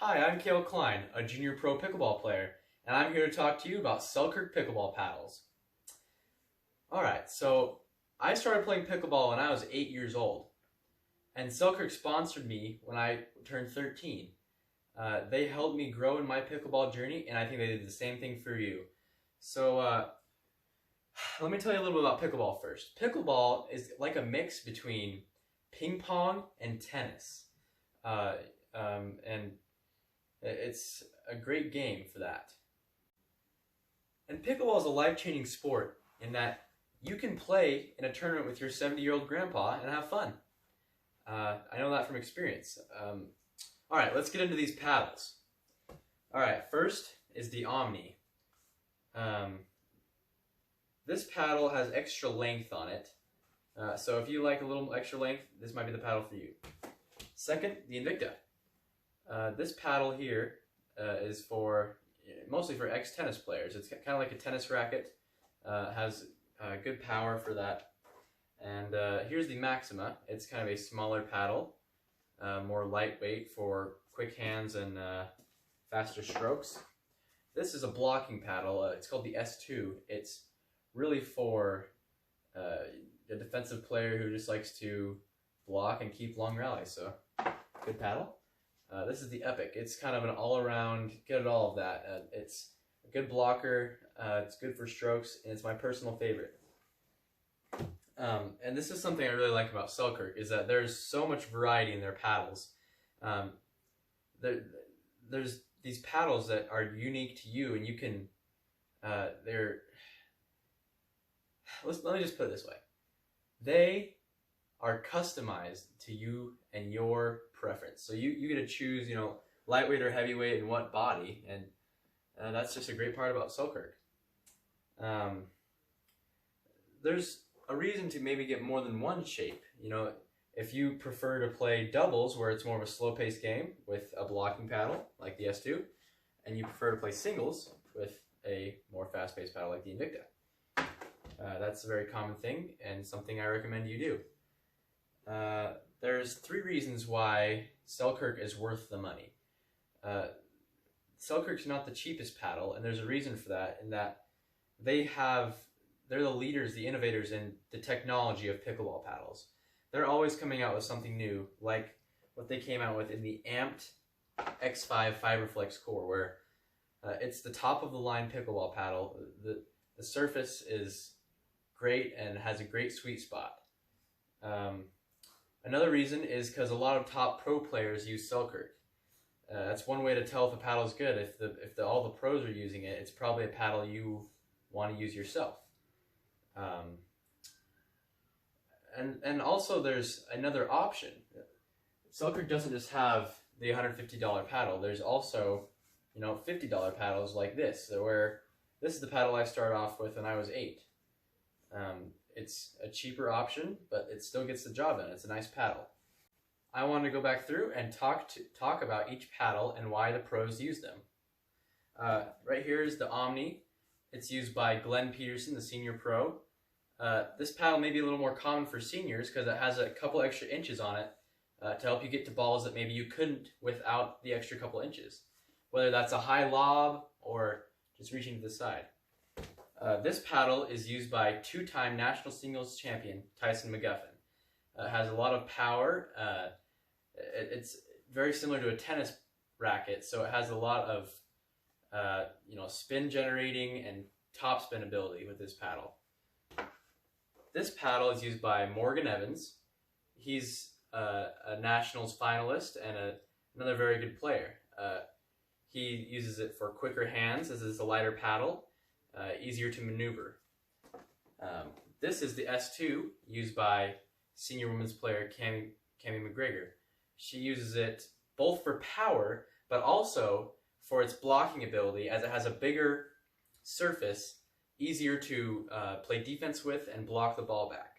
Hi, I'm Kale Klein, a junior pro pickleball player, and I'm here to talk to you about Selkirk Pickleball Paddles. Alright, so I started playing pickleball when I was 8 years old, and Selkirk sponsored me when I turned 13. They helped me grow in my pickleball journey, and I think they did the same thing for you. So let me tell you a little bit about pickleball first. Pickleball is like a mix between ping pong and tennis. And it's a great game for that. And pickleball is a life-changing sport in that you can play in a tournament with your 70-year-old grandpa and have fun. I know that from experience. All right, let's get into these paddles. All right, first is the Omni. This paddle has extra length on it. So if you like a little extra length, this might be the paddle for you. Second, the Invicta. This paddle here is mostly for ex-tennis players. It's kind of like a tennis racket. Has good power for that. And here's the Maxima. It's kind of a smaller paddle, more lightweight for quick hands and faster strokes. This is a blocking paddle. It's called the S2. It's really for a defensive player who just likes to block and keep long rallies. So, good paddle. This is the Epic. It's kind of an all-around, get it all of that. It's a good blocker, it's good for strokes, and it's my personal favorite. And this is something I really like about Selkirk, is that there's so much variety in their paddles. There's these paddles that are unique to you, and you can, let me just put it this way. They are customized to you and your preference. So you get to choose, lightweight or heavyweight and what body, and that's just a great part about Selkirk. There's a reason to maybe get more than one shape. If you prefer to play doubles, where it's more of a slow-paced game with a blocking paddle like the S2, and you prefer to play singles with a more fast-paced paddle like the Invicta. That's a very common thing and something I recommend you do. There's 3 reasons why Selkirk is worth the money. Selkirk's not the cheapest paddle, and there's a reason for that, in that they're the leaders, the innovators in the technology of pickleball paddles. They're always coming out with something new, like what they came out with in the Amped X5 Fiberflex Core, where it's the top of the line pickleball paddle. The surface is great and has a great sweet spot. Another reason is because a lot of top pro players use Selkirk. That's one way to tell if a paddle is good. If all the pros are using it, it's probably a paddle you want to use yourself. And also there's another option. Selkirk doesn't just have the $150 paddle. There's also, $50 paddles like this, where this is the paddle I started off with when I was 8. It's a cheaper option, but it still gets the job done. It's a nice paddle. I wanted to go back through and talk about each paddle and why the pros use them. Right here is the Omni. It's used by Glenn Peterson, the senior pro. This paddle may be a little more common for seniors because it has a couple extra inches on it to help you get to balls that maybe you couldn't without the extra couple inches, whether that's a high lob or just reaching to the side. This paddle is used by 2-time national singles champion Tyson McGuffin. It has a lot of power. It's very similar to a tennis racket, so it has a lot of spin generating and top spin ability with this paddle. This paddle is used by Morgan Evans. He's a nationals finalist and another very good player. He uses it for quicker hands, as it's a lighter paddle. Easier to maneuver. This is the S2, used by senior women's player Cami McGregor. She uses it both for power, but also for its blocking ability, as it has a bigger surface, easier to play defense with and block the ball back.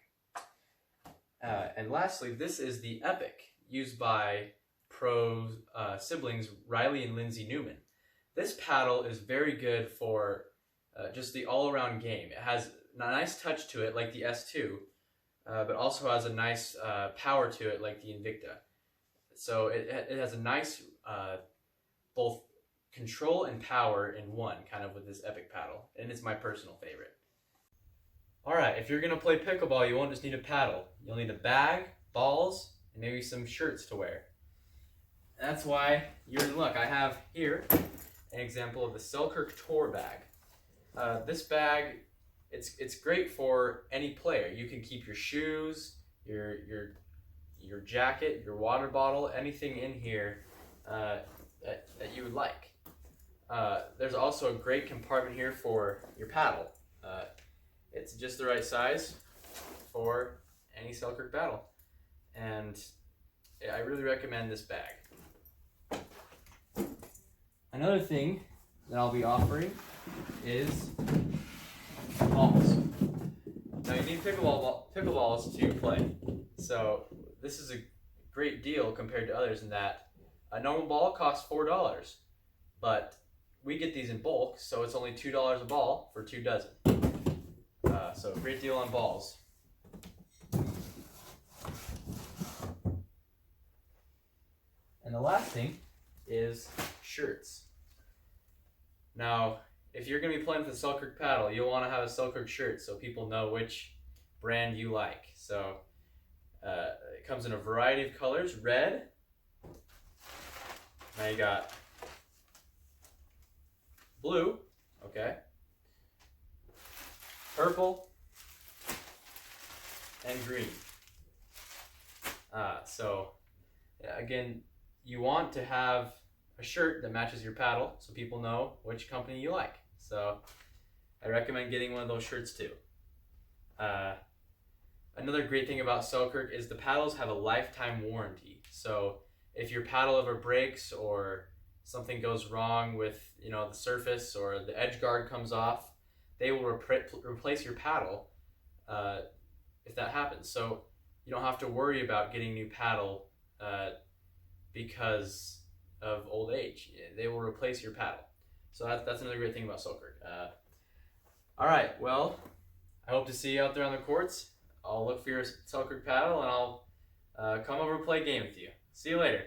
And lastly, this is the Epic, used by pro siblings Riley and Lindsay Newman. This paddle is very good for just the all-around game. It has a nice touch to it like the S2, but also has a nice power to it like the Invicta. So it has a nice both control and power in one, kind of with this epic paddle, and it's my personal favorite. Alright, if you're going to play pickleball, you won't just need a paddle. You'll need a bag, balls, and maybe some shirts to wear. That's why you're in luck. I have here an example of the Selkirk Tour bag. This bag, it's great for any player. You can keep your shoes, your jacket, your water bottle, anything in here that you would like. There's also a great compartment here for your paddle. It's just the right size for any Selkirk paddle, and I really recommend this bag. Another thing that I'll be offering is balls. Now you need pickleballs to play, so this is a great deal compared to others in that a normal ball costs $4, but we get these in bulk, so it's only $2 a ball for 2 dozen. So great deal on balls. And the last thing is shirts. Now, if you're going to be playing for the Selkirk paddle, you'll want to have a Selkirk shirt so people know which brand you like. So it comes in a variety of colors. Red. Now you got blue. Okay. Purple and green. Again, you want to have a shirt that matches your paddle so people know which company you like. So I recommend getting one of those shirts too. Another great thing about Selkirk is the paddles have a lifetime warranty. So if your paddle ever breaks or something goes wrong with the surface or the edge guard comes off, they will replace your paddle if that happens. So you don't have to worry about getting a new paddle because of old age. They will replace your paddle. So that's another great thing about Selkirk. All right, well, I hope to see you out there on the courts. I'll look for your Selkirk paddle and I'll come over and play a game with you. See you later.